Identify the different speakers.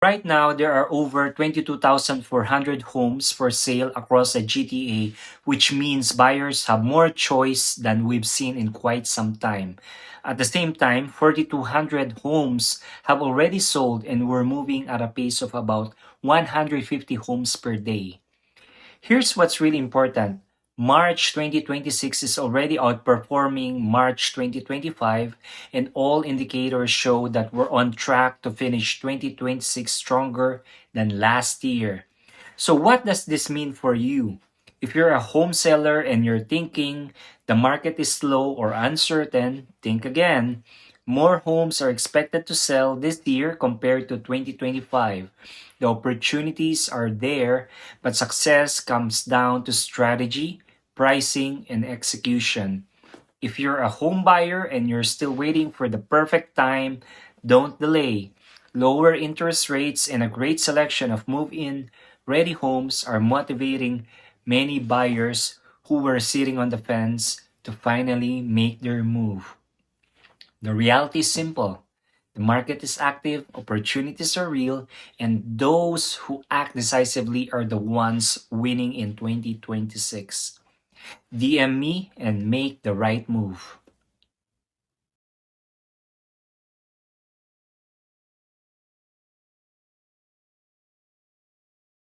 Speaker 1: Right now, there are over 22,400 homes for sale across the GTA, which means buyers have more choice than we've seen in quite some time. At the same time, 4,200 homes have already sold and we're moving at a pace of about 150 homes per day. Here's what's really important. March 2026 is already outperforming March 2025, and all indicators show that we're on track to finish 2026 stronger than last year. So, what does this mean for you? If you're a home seller and you're thinking the market is slow or uncertain, think again. More homes are expected to sell this year compared to 2025. The opportunities are there, but success comes down to strategy, pricing, and execution. If you're a home buyer and you're still waiting for the perfect time, don't delay. Lower interest rates and a great selection of move in ready homes are motivating many buyers who were sitting on the fence to finally make their move. The reality is simple. The market is active, opportunities are real, and those who act decisively are the ones winning in 2026. DM me and make the right move.